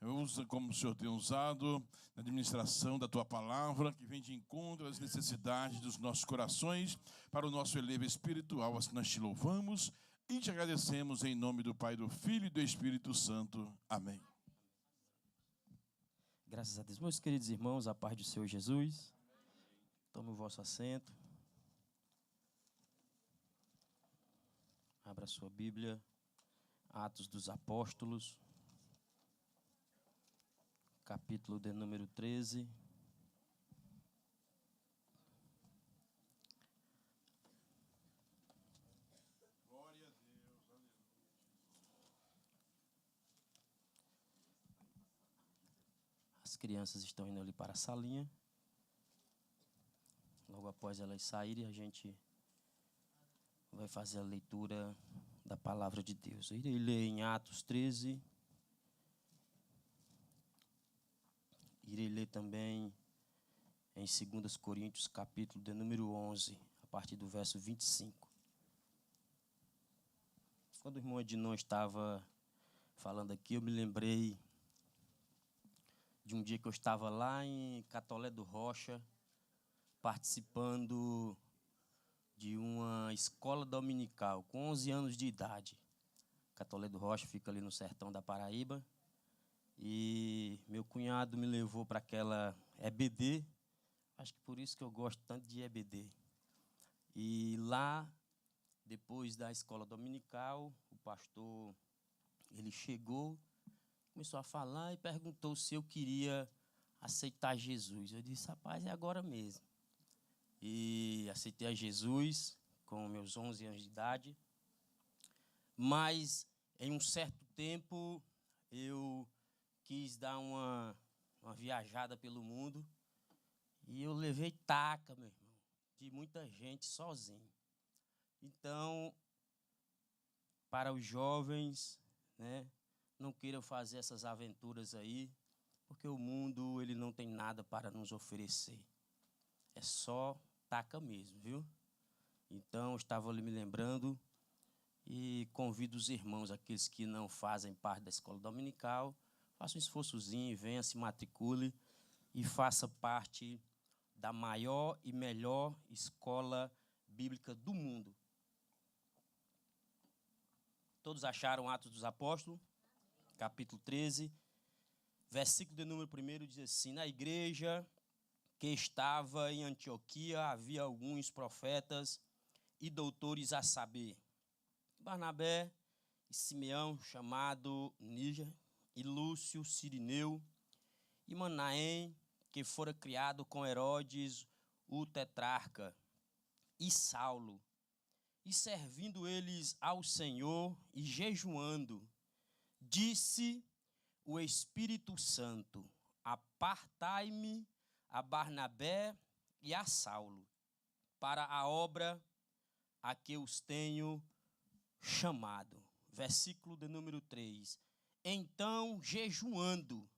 Usa como o Senhor tem usado na administração da Tua palavra, que vem de encontro às necessidades dos nossos corações, para o nosso elevo espiritual. Assim nós te louvamos e te agradecemos em nome do Pai, do Filho e do Espírito Santo. Amém. Graças a Deus. Meus queridos irmãos, a paz do Senhor Jesus. Tome o vosso assento. Abra a sua Bíblia. Atos dos Apóstolos. Capítulo de número 13. Glória a Deus, aleluia. As crianças estão indo ali para a salinha. Logo após elas saírem, a gente vai fazer a leitura da palavra de Deus. Eu irei ler em Atos 13. Irei ler também em 2 Coríntios, capítulo de número 11, a partir do verso 25. Quando o irmão Ednon estava falando aqui, eu me lembrei de um dia que eu estava lá em Catolé do Rocha, participando de uma escola dominical, com 11 anos de idade. Catolé do Rocha fica ali no sertão da Paraíba. E meu cunhado me levou para aquela EBD. Acho que por isso que eu gosto tanto de EBD. E lá, depois da escola dominical, o pastor, ele chegou, começou a falar e perguntou se eu queria aceitar Jesus. Eu disse, rapaz, é agora mesmo. E aceitei a Jesus com meus 11 anos de idade. Mas, em um certo tempo, eu quis dar uma viajada pelo mundo e eu levei taca, meu irmão, de muita gente sozinho. Então, para os jovens, né, não queiram fazer essas aventuras aí, porque o mundo ele não tem nada para nos oferecer. É só taca mesmo, viu? Então, eu estava ali me lembrando e convido os irmãos, aqueles que não fazem parte da escola dominical, faça um esforçozinho, venha, se matricule e faça parte da maior e melhor escola bíblica do mundo. Todos acharam Atos dos Apóstolos? Capítulo 13, versículo de número 1 diz assim: na igreja que estava em Antioquia havia alguns profetas e doutores, a saber, Barnabé e Simeão, chamado Níger, e Lúcio, Cirineu, e Manaém, que fora criado com Herodes, o tetrarca, e Saulo. E servindo eles ao Senhor e jejuando, disse o Espírito Santo: apartai-me a Barnabé e a Saulo, para a obra a que os tenho chamado. Versículo de número 3. Então, jejuando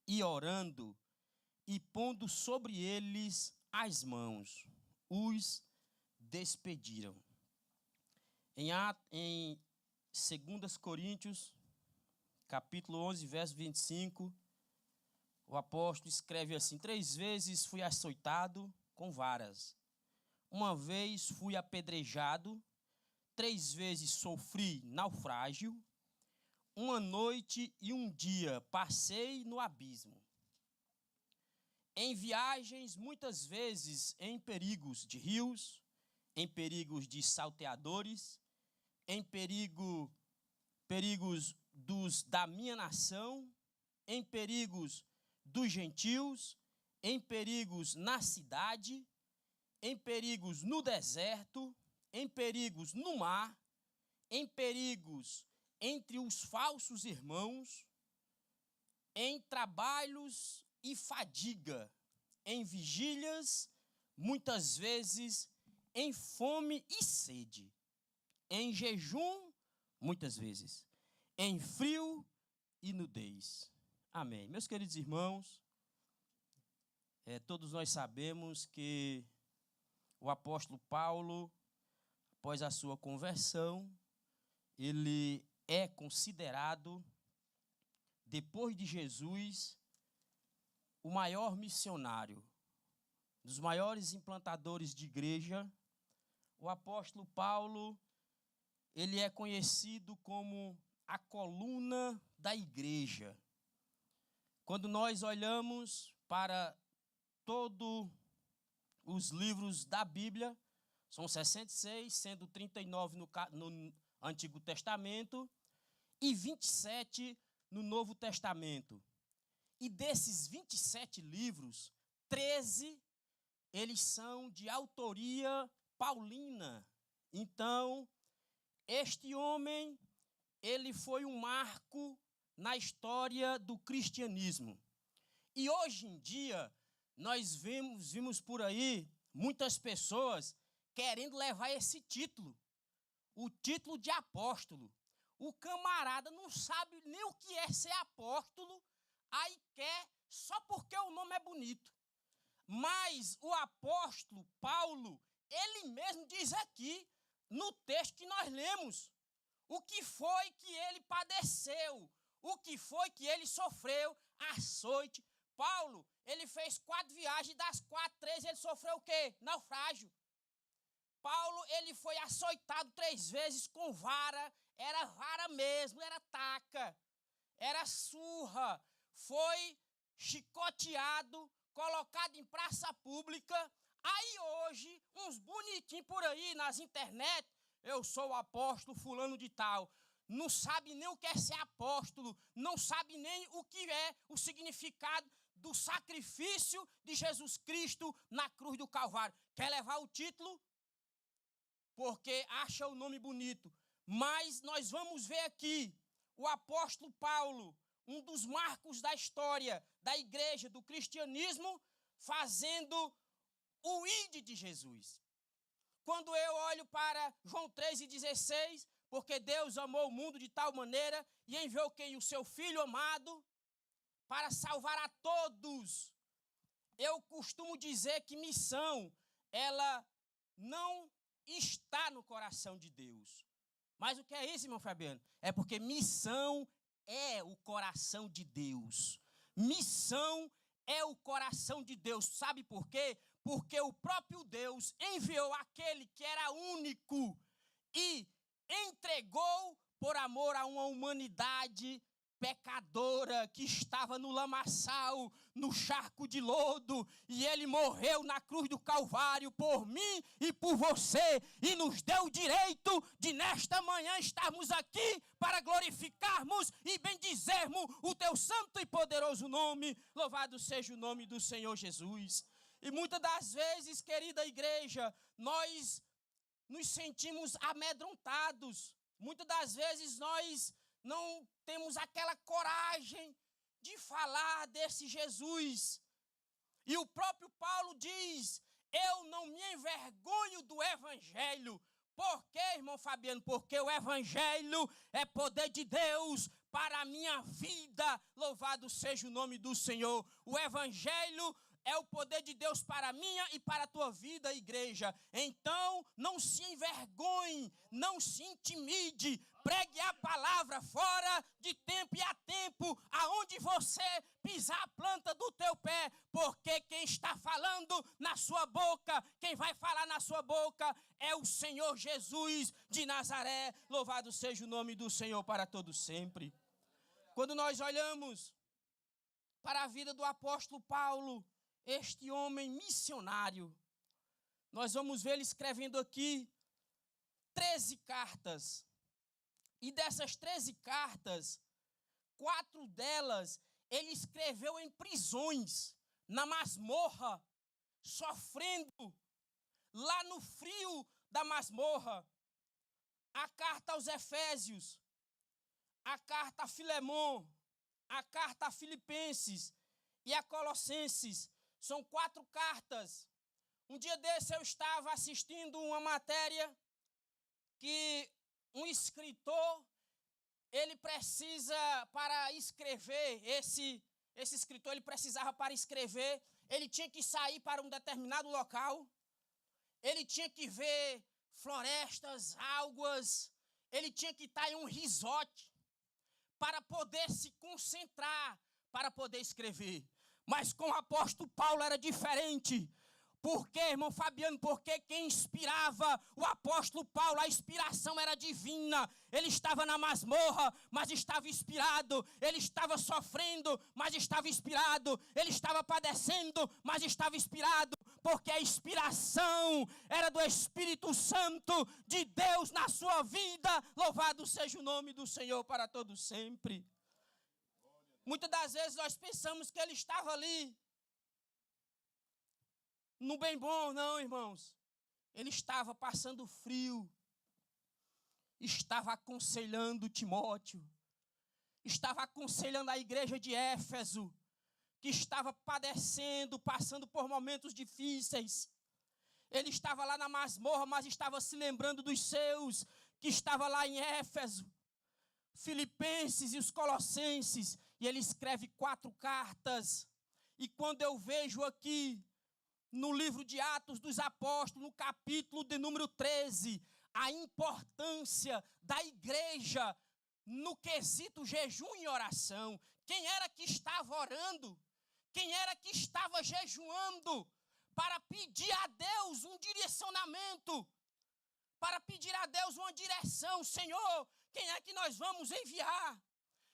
e orando e pondo sobre eles as mãos, os despediram. Em 2 Coríntios, capítulo 11, verso 25, o apóstolo escreve assim: 3 vezes fui açoitado com varas, uma vez fui apedrejado, 3 vezes sofri naufrágio, uma noite e um dia passei no abismo. Em viagens, muitas vezes em perigos de rios, em perigos de salteadores, em perigos da minha nação, em perigos dos gentios, em perigos na cidade, em perigos no deserto, em perigos no mar, em perigos entre os falsos irmãos, em trabalhos e fadiga, em vigílias, muitas vezes em fome e sede, em jejum, muitas vezes, em frio e nudez. Amém. Meus queridos irmãos, todos nós sabemos que o apóstolo Paulo, após a sua conversão, ele é considerado depois de Jesus, o maior missionário, dos maiores implantadores de igreja, o apóstolo Paulo, ele é conhecido como a coluna da igreja. Quando nós olhamos para todos os livros da Bíblia, são 66, sendo 39 no Antigo Testamento e 27 no Novo Testamento. E desses 27 livros, 13 eles são de autoria paulina. Então, este homem, ele foi um marco na história do cristianismo. E hoje em dia, nós vimos por aí muitas pessoas querendo levar esse título, o título de apóstolo. O camarada não sabe nem o que é ser apóstolo, aí quer só porque o nome é bonito. Mas o apóstolo Paulo, ele mesmo diz aqui, no texto que nós lemos, o que foi que ele padeceu, o que foi que ele sofreu, açoite. Paulo, ele fez 4 viagens, das 4, 3 ele sofreu o quê? Naufrágio. Paulo, ele foi açoitado 3 vezes com vara, era vara mesmo, era taca, era surra, foi chicoteado, colocado em praça pública. Aí hoje, uns bonitinhos por aí nas internet, eu sou o apóstolo fulano de tal, não sabe nem o que é ser apóstolo, não sabe nem o que é o significado do sacrifício de Jesus Cristo na cruz do Calvário. Quer levar o título? Porque acha o nome bonito. Mas nós vamos ver aqui o apóstolo Paulo, um dos marcos da história da igreja, do cristianismo, fazendo o ide de Jesus. Quando eu olho para João 3,16, porque Deus amou o mundo de tal maneira e enviou quem? O seu Filho amado para salvar a todos. Eu costumo dizer que missão, ela não está no coração de Deus. Mas o que é isso, irmão Fabiano? É porque missão é o coração de Deus. Missão é o coração de Deus. Sabe por quê? Porque o próprio Deus enviou aquele que era único e entregou por amor a uma humanidade pecadora que estava no lamaçal, no charco de lodo, e ele morreu na cruz do Calvário por mim e por você, e nos deu o direito de nesta manhã estarmos aqui para glorificarmos e bendizermos o teu santo e poderoso nome. Louvado seja o nome do Senhor Jesus. E muitas das vezes, querida igreja, nós nos sentimos amedrontados. Muitas das vezes nós não temos aquela coragem de falar desse Jesus. E o próprio Paulo diz, eu não me envergonho do evangelho. Por quê, irmão Fabiano? Porque o evangelho é poder de Deus para a minha vida. Louvado seja o nome do Senhor. O evangelho é o poder de Deus para a minha e para a tua vida, igreja. Então, não se envergonhe, não se intimide. Pregue a palavra fora de tempo e a tempo, aonde você pisar a planta do teu pé. Porque quem está falando na sua boca, quem vai falar na sua boca é o Senhor Jesus de Nazaré. Louvado seja o nome do Senhor para todo sempre. Quando nós olhamos para a vida do apóstolo Paulo, este homem missionário, nós vamos ver ele escrevendo aqui 13 cartas. E dessas 13 cartas, 4 delas ele escreveu em prisões, na masmorra, sofrendo lá no frio da masmorra. A carta aos Efésios, a carta a Filemon, a carta a Filipenses e a Colossenses. São 4 cartas. Um dia desse eu estava assistindo uma matéria que um escritor, ele precisa para escrever, esse escritor, ele precisava para escrever, ele tinha que sair para um determinado local, ele tinha que ver florestas, águas, ele tinha que estar em um resort para poder se concentrar, para poder escrever. Mas com o apóstolo Paulo era diferente. Por quê, irmão Fabiano? Porque quem inspirava o apóstolo Paulo, a inspiração era divina. Ele estava na masmorra, mas estava inspirado. Ele estava sofrendo, mas estava inspirado. Ele estava padecendo, mas estava inspirado. Porque a inspiração era do Espírito Santo de Deus na sua vida. Louvado seja o nome do Senhor para todos sempre. Muitas das vezes nós pensamos que ele estava ali no bem bom, não, irmãos. Ele estava passando frio. Estava aconselhando Timóteo. Estava aconselhando a igreja de Éfeso, que estava padecendo, passando por momentos difíceis. Ele estava lá na masmorra, mas estava se lembrando dos seus, que estava lá em Éfeso. Filipenses e os Colossenses. E ele escreve 4 cartas. E quando eu vejo aqui, no livro de Atos dos Apóstolos, no capítulo de número 13, a importância da igreja no quesito jejum e oração. Quem era que estava orando? Quem era que estava jejuando para pedir a Deus um direcionamento? Para pedir a Deus uma direção. Senhor, quem é que nós vamos enviar?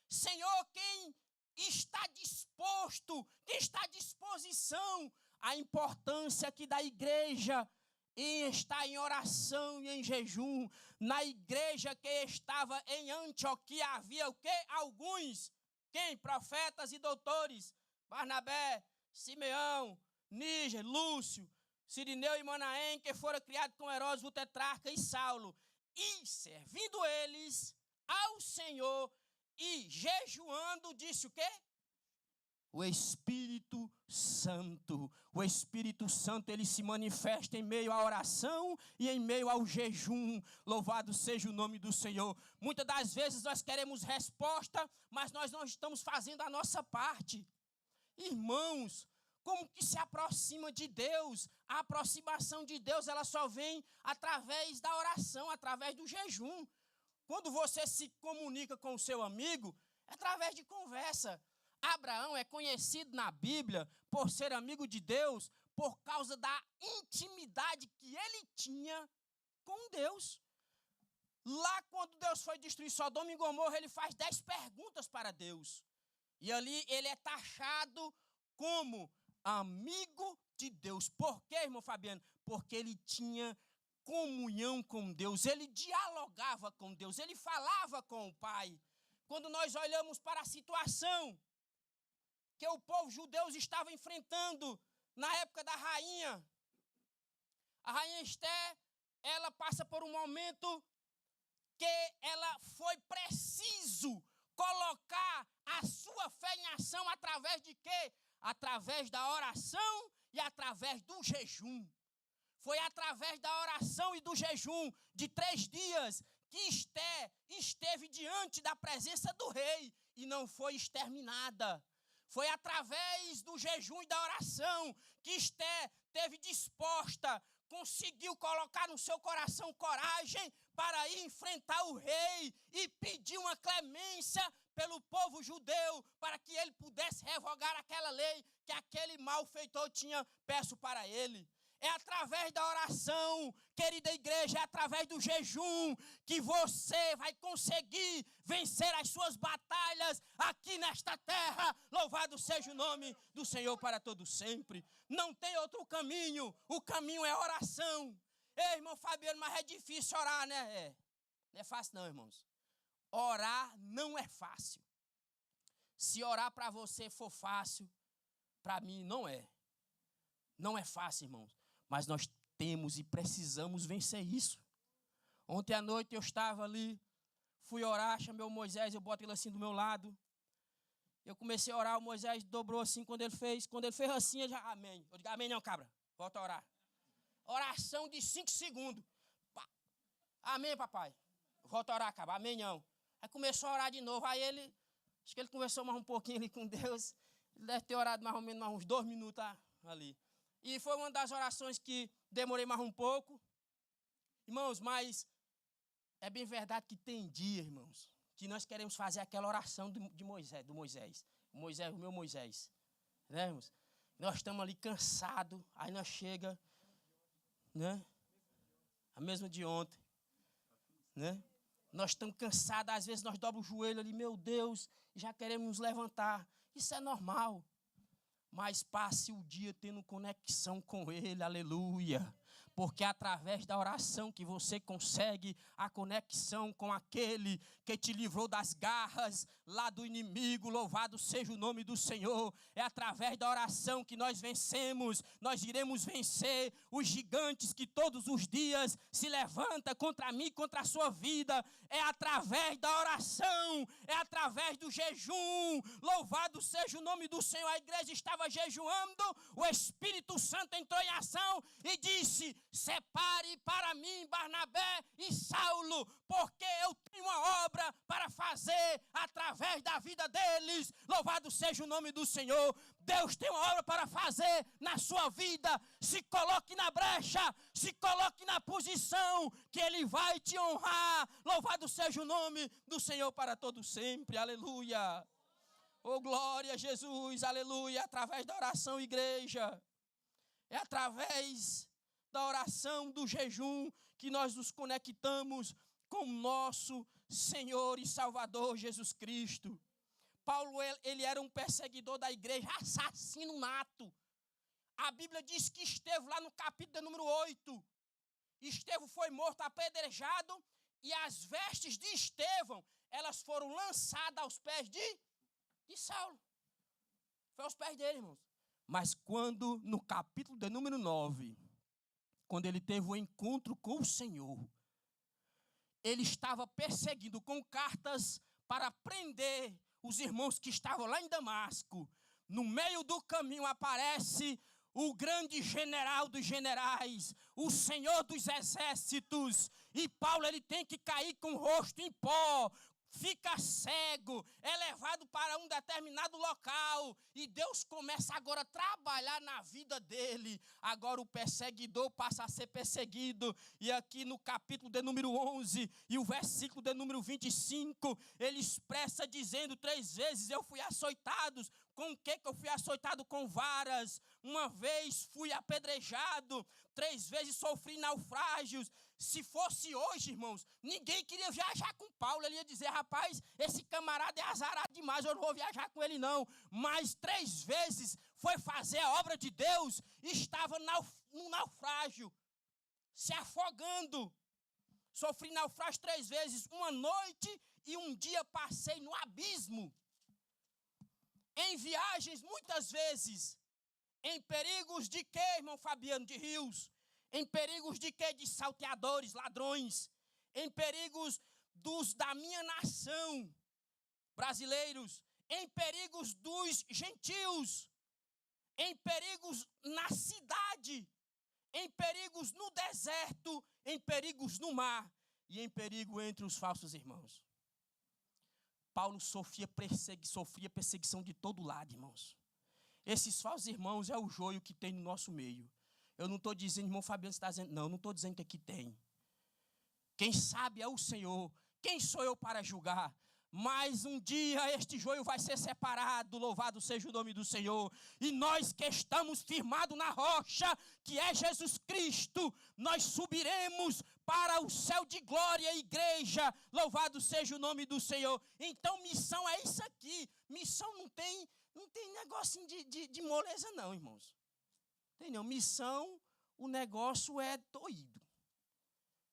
Senhor, quem está disposto, quem está à disposição? A importância aqui da igreja em estar em oração e em jejum. Na igreja que estava em Antioquia havia o quê? Alguns, quem? Profetas e doutores. Barnabé, Simeão, Níger, Lúcio, Cirineu e Manaém, que foram criados com Herodes, o tetrarca e Saulo. E servindo eles ao Senhor e jejuando, disse o quê? O Espírito Santo. O Espírito Santo, ele se manifesta em meio à oração e em meio ao jejum. Louvado seja o nome do Senhor. Muitas das vezes nós queremos resposta, mas nós não estamos fazendo a nossa parte. Irmãos, como que se aproxima de Deus? A aproximação de Deus, ela só vem através da oração, através do jejum. Quando você se comunica com o seu amigo, é através de conversa. Abraão é conhecido na Bíblia por ser amigo de Deus por causa da intimidade que ele tinha com Deus. Lá quando Deus foi destruir Sodoma e Gomorra, ele faz 10 perguntas para Deus. E ali ele é taxado como amigo de Deus. Por quê, irmão Fabiano? Porque ele tinha comunhão com Deus, ele dialogava com Deus, ele falava com o Pai. Quando nós olhamos para a situação que o povo judeu estava enfrentando na época da rainha, a rainha Esther, ela passa por um momento que ela foi preciso colocar a sua fé em ação através de quê? Através da oração e através do jejum. Foi através da oração e do jejum de 3 dias que Esther esteve diante da presença do rei e não foi exterminada. Foi através do jejum e da oração que Esther teve disposta, conseguiu colocar no seu coração coragem para ir enfrentar o rei e pedir uma clemência pelo povo judeu, para que ele pudesse revogar aquela lei que aquele malfeitor tinha peço para ele. É através da oração, querida igreja, é através do jejum que você vai conseguir vencer as suas batalhas aqui nesta terra. Louvado seja o nome do Senhor para todo sempre. Não tem outro caminho, o caminho é oração. Ei, irmão Fabiano, mas é difícil orar, né? Não é fácil não, irmãos. Orar não é fácil. Se orar para você for fácil, para mim não é. Não é fácil, irmãos. Mas nós temos e precisamos vencer isso. Ontem à noite eu estava ali, fui orar, chamei o Moisés, eu boto ele assim do meu lado. Eu comecei a orar, o Moisés dobrou assim, quando ele fez assim, ele já, amém. Eu digo, amém não, cabra, volta a orar. Oração de 5 segundos. Pá. Amém, papai. Volta a orar, cabra, amém não. Aí começou a orar de novo, aí ele, acho que ele conversou mais um pouquinho ali com Deus. Ele deve ter orado mais ou menos uns 2 minutos ali. E foi uma das orações que demorei mais um pouco. Irmãos, mas é bem verdade que tem dia, irmãos, que nós queremos fazer aquela oração de Moisés, o meu Moisés. Né, irmãos? Nós estamos ali cansados, aí nós chega, né? A mesma de ontem, né? Nós estamos cansados, às vezes nós dobramos o joelho ali, meu Deus, já queremos nos levantar. Isso é normal. Mas passe o dia tendo conexão com Ele, aleluia. Porque é através da oração que você consegue a conexão com aquele que te livrou das garras lá do inimigo. Louvado seja o nome do Senhor. É através da oração que nós vencemos. Nós iremos vencer os gigantes que todos os dias se levantam contra mim, contra a sua vida. É através da oração, é através do jejum. Louvado seja o nome do Senhor. A igreja estava jejuando, o Espírito Santo entrou em ação e disse: separe para mim Barnabé e Saulo, porque eu tenho uma obra para fazer através da vida deles. Louvado seja o nome do Senhor. Deus tem uma obra para fazer na sua vida. Se coloque na brecha, se coloque na posição que Ele vai te honrar. Louvado seja o nome do Senhor para todo sempre. Aleluia. Oh, glória a Jesus, aleluia. Através da oração, igreja. É através da oração, do jejum, que nós nos conectamos com o nosso Senhor e Salvador Jesus Cristo. Paulo, ele era um perseguidor da igreja, assassino nato. A Bíblia diz que Estevão, lá no capítulo número 8, Estevão foi morto apedrejado e as vestes de Estevão, elas foram lançadas aos pés de Saulo. Foi aos pés dele, irmãos. Mas quando, no capítulo de número 9, quando ele teve um encontro com o Senhor, ele estava perseguindo com cartas para prender os irmãos que estavam lá em Damasco. No meio do caminho aparece o grande general dos generais, o Senhor dos exércitos, e Paulo ele tem que cair com o rosto em pó, fica cego, é levado para um determinado local, e Deus começa agora a trabalhar na vida dele. Agora o perseguidor passa a ser perseguido, e aqui no capítulo de número 11, e o versículo de número 25, ele expressa dizendo 3 vezes, eu fui açoitado. Com o que eu fui açoitado? Com varas. Uma vez fui apedrejado, 3 vezes sofri naufrágios. Se fosse hoje, irmãos, ninguém queria viajar com Paulo. Ele ia dizer, rapaz, esse camarada é azarado demais, eu não vou viajar com ele não. Mas 3 vezes foi fazer a obra de Deus e estava no naufrágio, se afogando. Sofri naufrágio 3 vezes, uma noite e um dia passei no abismo. Em viagens, muitas vezes, em perigos de quê, irmão Fabiano, de rios? Em perigos de quê? De salteadores, ladrões. Em perigos da minha nação, brasileiros. Em perigos dos gentios. Em perigos na cidade. Em perigos no deserto. Em perigos no mar. E em perigo entre os falsos irmãos. Paulo sofria perseguição de todo lado, irmãos. Esses falsos irmãos é o joio que tem no nosso meio. Eu não estou dizendo, irmão Fabiano, você está dizendo, não estou dizendo que aqui tem. Quem sabe é o Senhor. Quem sou eu para julgar? Mas um dia este joio vai ser separado, louvado seja o nome do Senhor. E nós que estamos firmados na rocha, que é Jesus Cristo, nós subiremos para o céu de glória, igreja, louvado seja o nome do Senhor. Então missão é isso aqui. Missão não tem negocinho de moleza não, irmãos. Tem não, missão, o negócio é doído.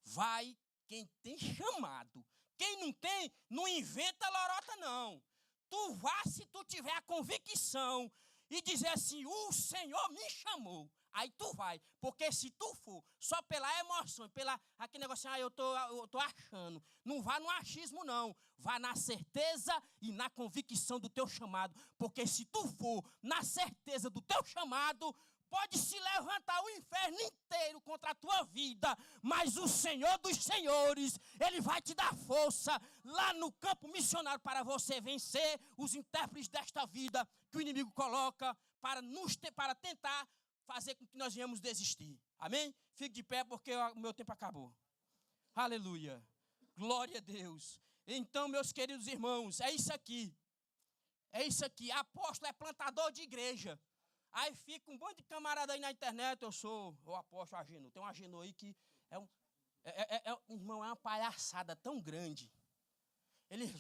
Vai quem tem chamado. Quem não tem, não inventa lorota não. Tu vá se tu tiver a convicção e dizer assim, o Senhor me chamou. Aí tu vai, porque se tu for só pela emoção, pela aquele negócio, eu tô achando, não vá no achismo não, vá na certeza e na convicção do teu chamado, porque se tu for na certeza do teu chamado, pode se levantar o inferno inteiro contra a tua vida, mas o Senhor dos senhores, Ele vai te dar força lá no campo missionário para você vencer os intérpretes desta vida que o inimigo coloca para tentar fazer com que nós venhamos desistir. Amém? Fique de pé porque o meu tempo acabou. Aleluia. Glória a Deus. Então, meus queridos irmãos, é isso aqui. É isso aqui. Apóstolo é plantador de igreja. Aí fica um monte de camarada aí na internet. Eu sou o apóstolo Agenor. Tem um Agenor aí que irmão, é uma palhaçada tão grande. Ele